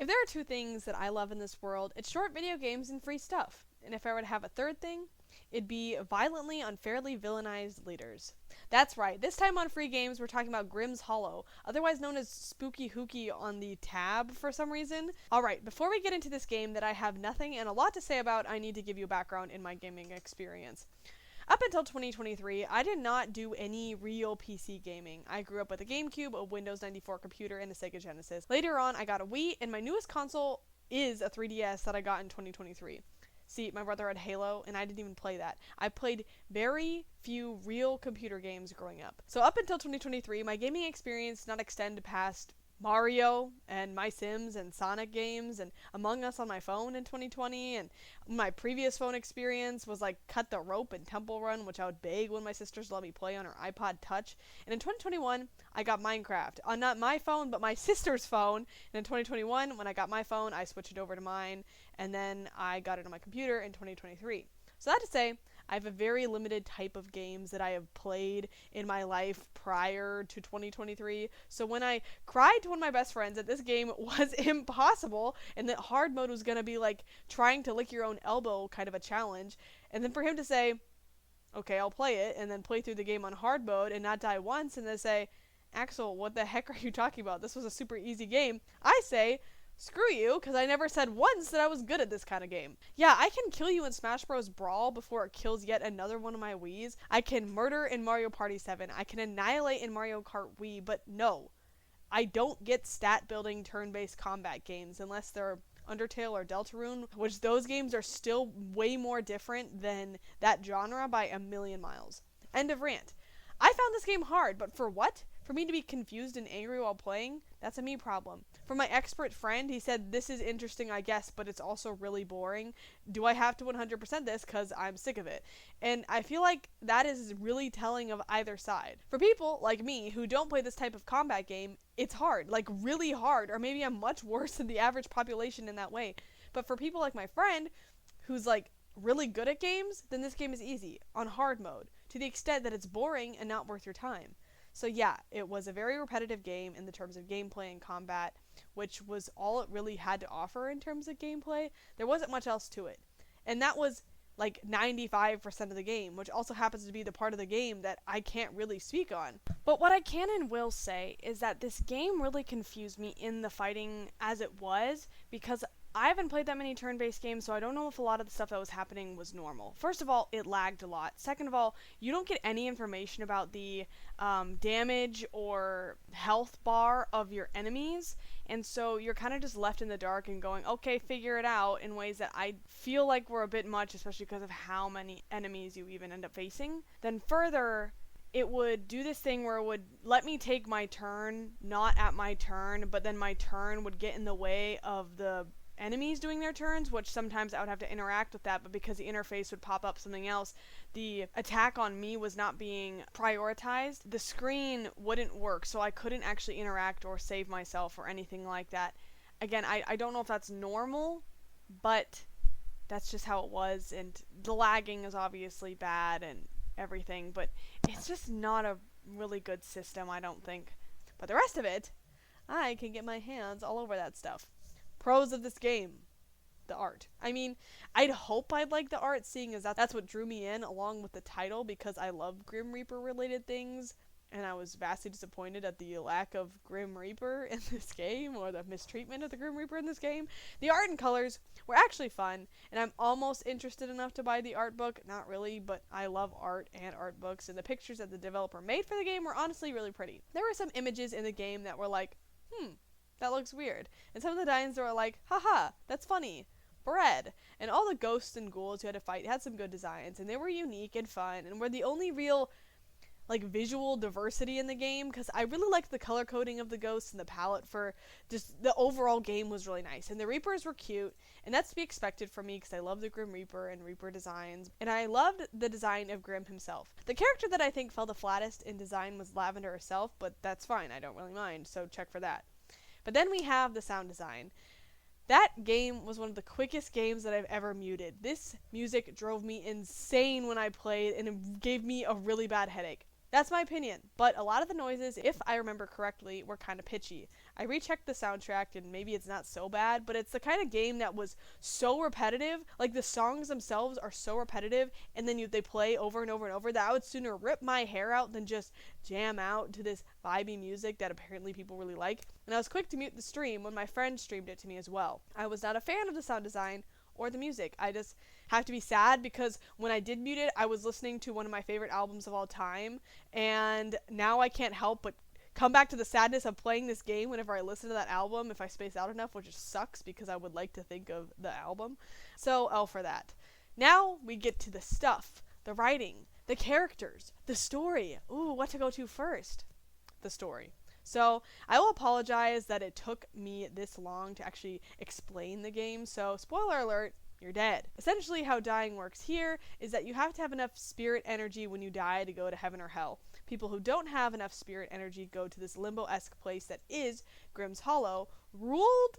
If there are two things that I love in this world, it's short video games and free stuff. And if I were to have a third thing, it'd be violently, unfairly villainized leaders. That's right, this time on Free Games we're talking about Grimm's Hollow, otherwise known as Spooky Hooky on the tab for some reason. Alright, before we get into this game that I have nothing and a lot to say about, I need to give you a background in my gaming experience. Up until 2023, I did not do any real PC gaming. I grew up with a GameCube, a Windows 94 computer, and a Sega Genesis. Later on, I got a Wii, and my newest console is a 3DS that I got in 2023. See, my brother had Halo, and I didn't even play that. I played very few real computer games growing up. So up until 2023, my gaming experience did not extend past Mario and My Sims and Sonic games and Among Us on my phone in 2020, and my previous phone experience was like Cut the Rope and Temple Run, which I would beg when my sisters let me play on her iPod Touch. And in 2021, I got Minecraft on not my phone but my sister's phone. And in 2021, when I got my phone, I switched it over to mine, and then I got it on my computer in 2023. So that to say, I have a very limited type of games that I have played in my life prior to 2023. So when I cried to one of my best friends that this game was impossible and that hard mode was going to be like trying to lick your own elbow kind of a challenge, and then for him to say, okay, I'll play it, and then play through the game on hard mode and not die once, and then say, Axel, what the heck are you talking about? This was a super easy game. I say, screw you, because I never said once that I was good at this kind of game. Yeah, I can kill you in Smash Bros. Brawl before it kills yet another one of my Wiis. I can murder in Mario Party 7. I can annihilate in Mario Kart Wii, but no. I don't get stat-building turn-based combat games unless they're Undertale or Deltarune, which those games are still way more different than that genre by a million miles. End of rant. I found this game hard, but for what? For me to be confused and angry while playing? That's a me problem. For my expert friend, he said, this is interesting, I guess, but it's also really boring. Do I have to 100% this? Because I'm sick of it. And I feel like that is really telling of either side. For people like me who don't play this type of combat game, it's hard, like really hard, or maybe I'm much worse than the average population in that way. But for people like my friend, who's like really good at games, then this game is easy, on hard mode, to the extent that it's boring and not worth your time. So yeah, it was a very repetitive game in the terms of gameplay and combat, which was all it really had to offer in terms of gameplay. There wasn't much else to it. And that was like 95% of the game, which also happens to be the part of the game that I can't really speak on. But what I can and will say is that this game really confused me in the fighting as it was, because I haven't played that many turn-based games, so I don't know if a lot of the stuff that was happening was normal. First of all, it lagged a lot. Second of all, you don't get any information about the damage or health bar of your enemies, and so you're kind of just left in the dark and going, okay, figure it out, in ways that I feel like were a bit much, especially because of how many enemies you even end up facing. Then further, it would do this thing where it would let me take my turn, not at my turn, but then my turn would get in the way of the enemies doing their turns, which sometimes I would have to interact with that, but because the interface would pop up something else, the attack on me was not being prioritized. The screen wouldn't work, so I couldn't actually interact or save myself or anything like that. Again, I don't know if that's normal, but that's just how it was, and the lagging is obviously bad and everything, but it's just not a really good system, I don't think. But the rest of it, I can get my hands all over that stuff. Pros of this game. The art. I mean, I'd hope I'd like the art, seeing as that's what drew me in, along with the title, because I love Grim Reaper related things, and I was vastly disappointed at the lack of Grim Reaper in this game, or the mistreatment of the Grim Reaper in this game. The art and colors were actually fun, and I'm almost interested enough to buy the art book. Not really, but I love art and art books, and the pictures that the developer made for the game were honestly really pretty. There were some images in the game that were like, that looks weird. And some of the designs were like, haha, that's funny. Bread. And all the ghosts and ghouls you had to fight had some good designs, and they were unique and fun, and were the only real like visual diversity in the game, because I really liked the color coding of the ghosts and the palette for just the overall game was really nice. And the Reapers were cute, and that's to be expected from me because I love the Grim Reaper and Reaper designs, and I loved the design of Grimm himself. The character that I think fell the flattest in design was Lavender herself, but that's fine, I don't really mind, so check for that. But then we have the sound design. That game was one of the quickest games that I've ever muted. This music drove me insane when I played, and it gave me a really bad headache. That's my opinion, but a lot of the noises, if I remember correctly, were kind of pitchy. I rechecked the soundtrack and maybe it's not so bad, but it's the kind of game that was so repetitive, like the songs themselves are so repetitive, and then they play over and over and over, that I would sooner rip my hair out than just jam out to this vibey music that apparently people really like. And I was quick to mute the stream when my friend streamed it to me as well. I was not a fan of the sound design or the music. I just have to be sad because when I did mute it, I was listening to one of my favorite albums of all time, and now I can't help but come back to the sadness of playing this game whenever I listen to that album if I space out enough, which just sucks because I would like to think of the album. So, L for that. Now we get to the stuff, the writing, the characters, the story. Ooh, what to go to first? The story. So I will apologize that it took me this long to actually explain the game. So spoiler alert, you're dead. Essentially how dying works here is that you have to have enough spirit energy when you die to go to heaven or hell. People who don't have enough spirit energy go to this limbo-esque place that is Grimm's Hollow, ruled,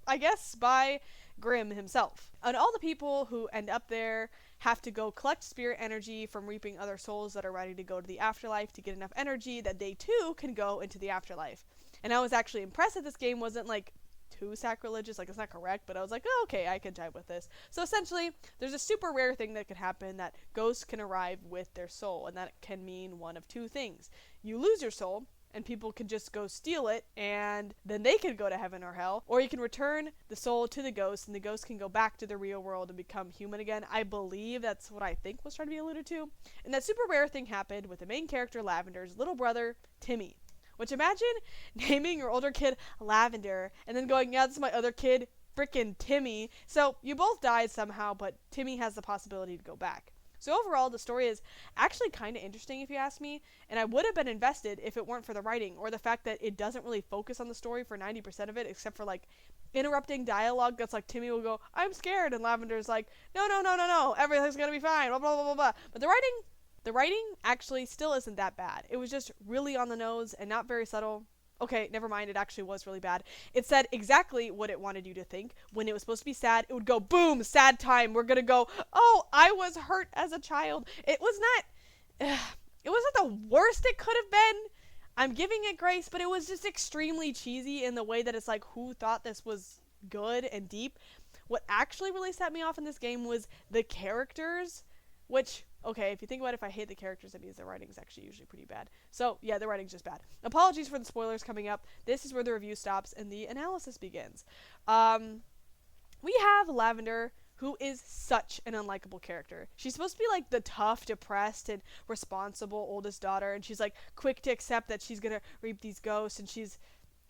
I guess, by Grimm himself. And all the people who end up there have to go collect spirit energy from reaping other souls that are ready to go to the afterlife to get enough energy that they too can go into the afterlife. And I was actually impressed that this game wasn't like too sacrilegious, like it's not correct, but I was like, oh, okay, I can jive with this. So essentially, there's a super rare thing that could happen that ghosts can arrive with their soul, and that can mean one of two things. You lose your soul, and people can just go steal it, and then they can go to heaven or hell, or you can return the soul to the ghost, and the ghost can go back to the real world and become human again. I believe that's what I think was trying to be alluded to. And that super rare thing happened with the main character, Lavender's little brother, Timmy. Which, imagine naming your older kid Lavender, and then going, yeah, this is my other kid, frickin' Timmy. So, you both died somehow, but Timmy has the possibility to go back. So overall, the story is actually kind of interesting if you ask me, and I would have been invested if it weren't for the writing, or the fact that it doesn't really focus on the story for 90% of it, except for, like, interrupting dialogue that's like, Timmy will go, I'm scared, and Lavender's like, no, everything's gonna be fine, blah, blah, blah, blah, blah. But the writing actually still isn't that bad. It was just really on the nose and not very subtle. Okay, never mind, it actually was really bad. It said exactly what it wanted you to think. When it was supposed to be sad, it would go, boom, sad time. We're gonna go, oh, I was hurt as a child. It was not the worst it could have been. I'm giving it grace, but it was just extremely cheesy in the way that it's like, who thought this was good and deep? What actually really set me off in this game was the characters, which, okay, if you think about it, if I hate the characters, that means the writing's actually usually pretty bad. So, yeah, the writing's just bad. Apologies for the spoilers coming up. This is where the review stops and the analysis begins. We have Lavender, who is such an unlikable character. She's supposed to be, like, the tough, depressed, and responsible oldest daughter, and she's, like, quick to accept that she's gonna reap these ghosts, and she's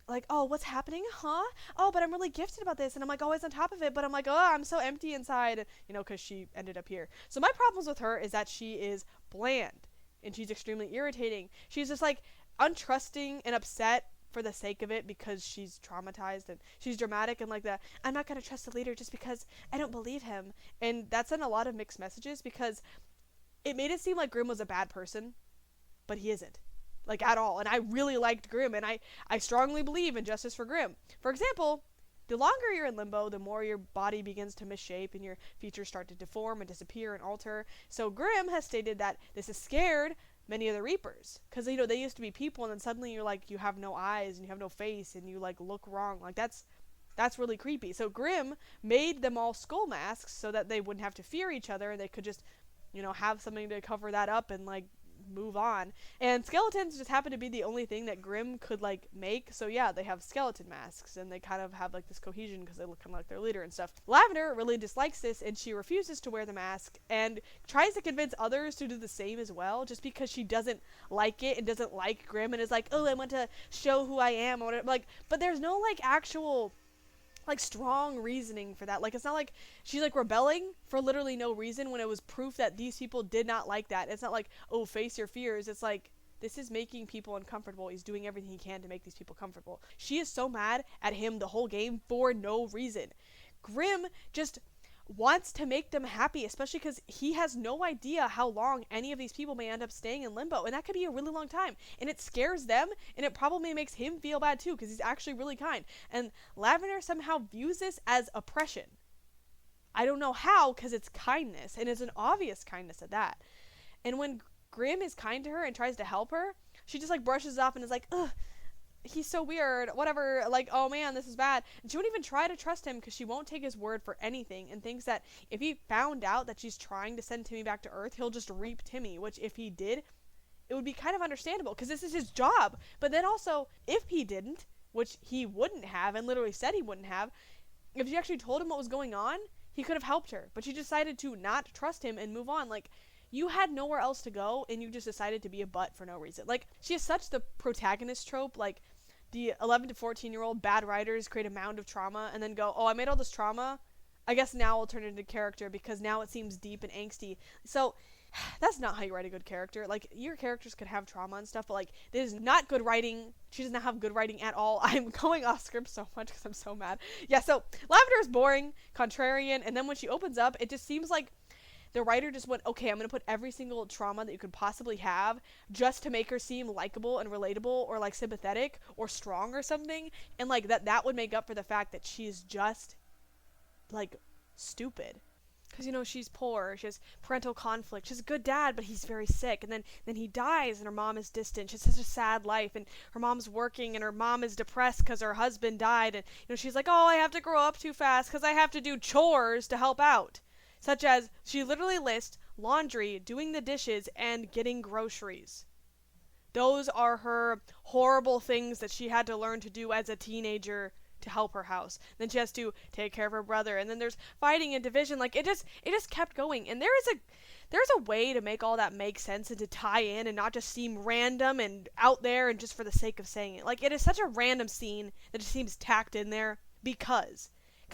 like, oh, what's happening? Huh? Oh, but I'm really gifted about this. And I'm like always on top of it. But I'm like, oh, I'm so empty inside. You know, because she ended up here. So my problems with her is that she is bland. And she's extremely irritating. She's just like untrusting and upset for the sake of it because she's traumatized. And she's dramatic and like that. I'm not going to trust the leader just because I don't believe him. And that sent a lot of mixed messages because it made it seem like Grimm was a bad person. But he isn't. Like, at all. And I really liked Grimm, and I strongly believe in justice for Grimm. For example, the longer you're in limbo, the more your body begins to misshape, and your features start to deform and disappear and alter. So Grimm has stated that this has scared many of the Reapers. Because, you know, they used to be people, and then suddenly you're like, you have no eyes, and you have no face, and you, like, look wrong. Like, that's really creepy. So Grimm made them all skull masks so that they wouldn't have to fear each other, and they could just, you know, have something to cover that up and, like, move on. And skeletons just happen to be the only thing that Grimm could like make. So yeah, they have skeleton masks and they kind of have like this cohesion because they look kind of like their leader and stuff. Lavender really dislikes this and she refuses to wear the mask and tries to convince others to do the same as well just because she doesn't like it and doesn't like Grimm and is like, oh, I want to show who I am or whatever. Like, but there's no like actual like strong reasoning for that. Like, it's not like she's like rebelling for literally no reason when it was proof that these people did not like that. It's not like, oh, face your fears. It's like, this is making people uncomfortable. He's doing everything he can to make these people comfortable. She is so mad at him the whole game for no reason. Grimm just wants to make them happy, especially because he has no idea how long any of these people may end up staying in limbo, and that could be a really long time, and it scares them, and it probably makes him feel bad too, because he's actually really kind, and Lavender somehow views this as oppression. I don't know how, because it's kindness, and it's an obvious kindness at that. And when Grimm is kind to her and tries to help her, she just like brushes it off and is like, ugh, he's so weird, whatever, like, oh man, this is bad. And she won't even try to trust him because she won't take his word for anything and thinks that if he found out that she's trying to send Timmy back to Earth, he'll just reap Timmy, which if he did, it would be kind of understandable because this is his job. But then also, if he didn't, which he wouldn't have and literally said he wouldn't have, if she actually told him what was going on, he could have helped her. But she decided to not trust him and move on. Like, you had nowhere else to go and you just decided to be a butt for no reason. Like, she has such the protagonist trope, like the 11 to 14-year-old bad writers create a mound of trauma and then go, oh, I made all this trauma, I guess now I'll turn it into character because now it seems deep and angsty. So that's not how you write a good character. Like, your characters could have trauma and stuff, but like, this is not good writing. She does not have good writing at all. I'm going off script so much because I'm so mad. Yeah, so Lavender is boring, contrarian, and then when she opens up, it just seems like the writer just went, okay, I'm going to put every single trauma that you could possibly have just to make her seem likable and relatable or like sympathetic or strong or something, and like that would make up for the fact that she's just like stupid. Because, you know, she's poor, she has parental conflict, she has a good dad, but he's very sick, and then he dies, and her mom is distant, she has such a sad life, and her mom's working, and her mom is depressed because her husband died, and, you know, she's like, oh, I have to grow up too fast because I have to do chores to help out. Such as, she literally lists laundry, doing the dishes, and getting groceries. Those are her horrible things that she had to learn to do as a teenager to help her house. Then she has to take care of her brother, and then there's fighting and division. Like, it just kept going. And there's a way to make all that make sense and to tie in and not just seem random and out there and just for the sake of saying it. Like, it is such a random scene that it seems tacked in there because,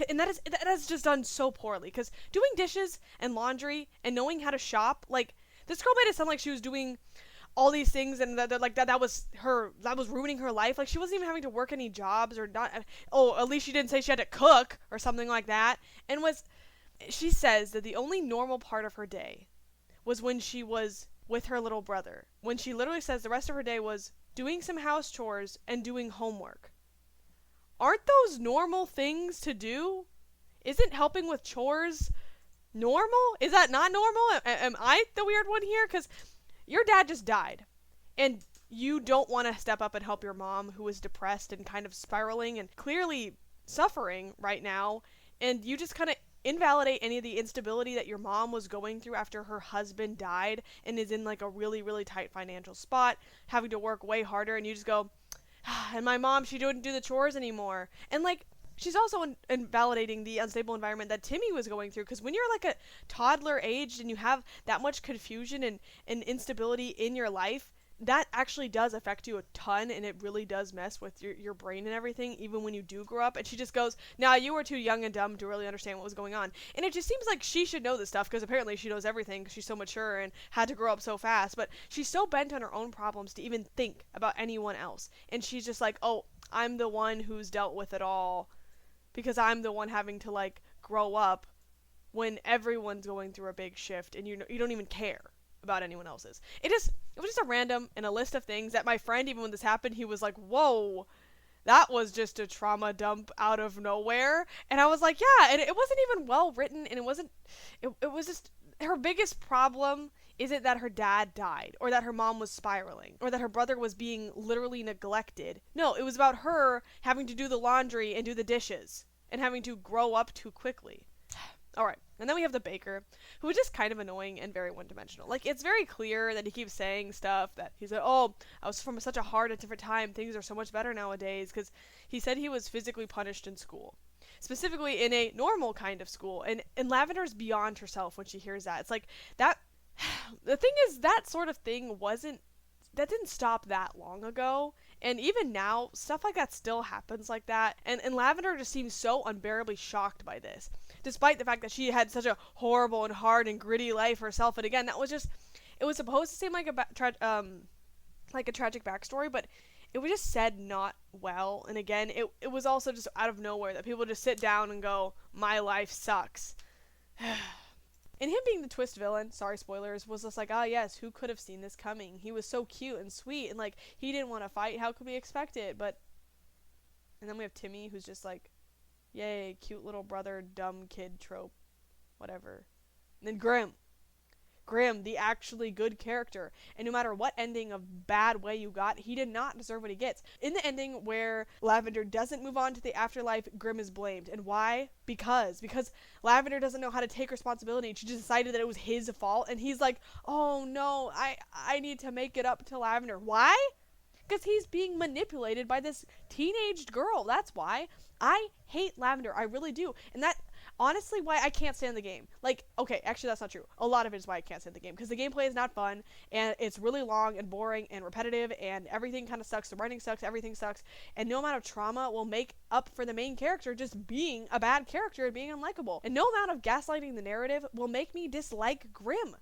and that is just done so poorly, because doing dishes and laundry and knowing how to shop, like, this girl made it sound like she was doing all these things and that was ruining her life. Like, she wasn't even having to work any jobs or not. Oh, at least she didn't say she had to cook or something like that. And she says that the only normal part of her day was when she was with her little brother, when she literally says the rest of her day was doing some house chores and doing homework. Aren't those normal things to do? Isn't helping with chores normal? Is that not normal? Am I the weird one here? Because your dad just died, and you don't want to step up and help your mom, who is depressed and kind of spiraling and clearly suffering right now, and you just kind of invalidate any of the instability that your mom was going through after her husband died and is in like a really, really tight financial spot, having to work way harder, and you just go, and my mom, she didn't do the chores anymore. And like, she's also invalidating the unstable environment that Timmy was going through, because when you're like a toddler aged and you have that much confusion and instability in your life, that actually does affect you a ton, and it really does mess with your brain and everything, even when you do grow up. And she just goes, nah, you were too young and dumb to really understand what was going on. And it just seems like she should know this stuff, because apparently she knows everything because she's so mature and had to grow up so fast. But she's so bent on her own problems to even think about anyone else. And she's just like, oh, I'm the one who's dealt with it all, because I'm the one having to like grow up when everyone's going through a big shift, and you don't even care about anyone else's. It was just a random and a list of things that my friend, even when this happened, he was like, whoa, that was just a trauma dump out of nowhere. And I was like, yeah, and it wasn't even well written, and it was just, her biggest problem isn't that her dad died, or that her mom was spiraling, or that her brother was being literally neglected. No, it was about her having to do the laundry and do the dishes, and having to grow up too quickly. Alright, and then we have the baker, who is just kind of annoying and very one-dimensional. Like, it's very clear that he keeps saying stuff that he said, oh, I was from such a hard and different time, things are so much better nowadays, because he said he was physically punished in school. Specifically in a normal kind of school, and Lavender's beyond herself when she hears that. It's like, that, the thing is, that sort of thing that didn't stop that long ago, and even now, stuff like that still happens like that, and Lavender just seems so unbearably shocked by this, despite the fact that she had such a horrible and hard and gritty life herself. And again, that was just, it was supposed to seem like a tragic backstory, but it was just said not well. And again, it was also just out of nowhere that people just sit down and go, my life sucks. And him being the twist villain, sorry spoilers, was just like, ah yes, who could have seen this coming? He was so cute and sweet, and like, he didn't want to fight, how could we expect it? But, and then we have Timmy, who's just like, yay, cute little brother, dumb kid trope, whatever. And then Grimm. Grimm, the actually good character. And no matter what ending of bad way you got, he did not deserve what he gets. In the ending where Lavender doesn't move on to the afterlife, Grimm is blamed. And why? Because Lavender doesn't know how to take responsibility. She just decided that it was his fault. And he's like, oh no, I need to make it up to Lavender. Why? Because he's being manipulated by this teenaged girl. That's why. I hate Lavender. I really do. And that honestly why I can't stand the game. Like, okay, actually that's not true. A lot of it is why I can't stand the game. Because the gameplay is not fun, and it's really long and boring and repetitive, and everything kind of sucks. The writing sucks, everything sucks, and no amount of trauma will make up for the main character just being a bad character and being unlikable. And no amount of gaslighting the narrative will make me dislike Grimm.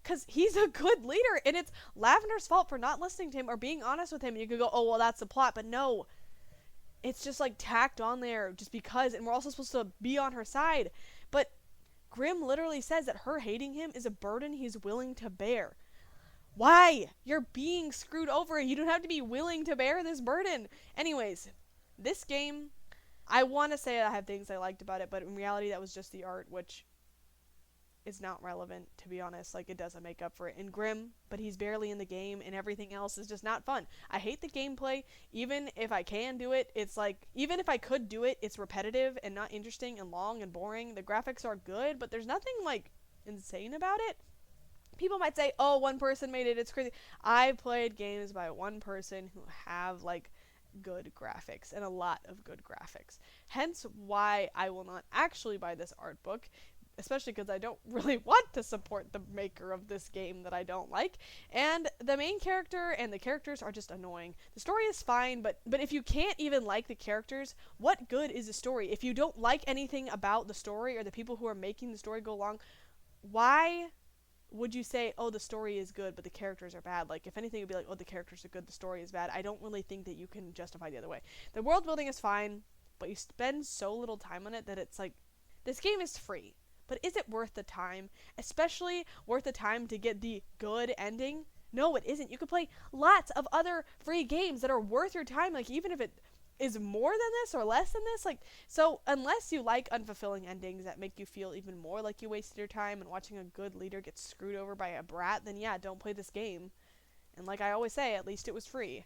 Because he's a good leader, and it's Lavender's fault for not listening to him or being honest with him. And you could go, oh, well, that's the plot. But no, it's just like tacked on there just because, and we're also supposed to be on her side. But Grimm literally says that her hating him is a burden he's willing to bear. Why? You're being screwed over. You don't have to be willing to bear this burden. Anyways, this game, I want to say I have things I liked about it, but in reality that was just the art, which is not relevant, to be honest. Like, it doesn't make up for it in Grimm, but he's barely in the game, and everything else is just not fun. I hate the gameplay. Even if I can do it, it's like, even if I could do it, it's repetitive and not interesting and long and boring. The graphics are good, but there's nothing like insane about it. People might say, oh, one person made it, it's crazy. I played games by one person who have like good graphics, and a lot of good graphics. Hence why I will not actually buy this art book, especially because I don't really want to support the maker of this game that I don't like. And the main character and the characters are just annoying. The story is fine, but if you can't even like the characters, what good is the story? If you don't like anything about the story or the people who are making the story go along, why would you say, oh, the story is good, but the characters are bad? Like, if anything, it would be like, oh, the characters are good, the story is bad. I don't really think that you can justify the other way. The world building is fine, but you spend so little time on it that it's like, this game is free. But is it worth the time? Especially worth the time to get the good ending? No, it isn't. You could play lots of other free games that are worth your time, like, even if it is more than this or less than this. Like, so unless you like unfulfilling endings that make you feel even more like you wasted your time and watching a good leader get screwed over by a brat, then yeah, don't play this game. And like I always say, at least it was free.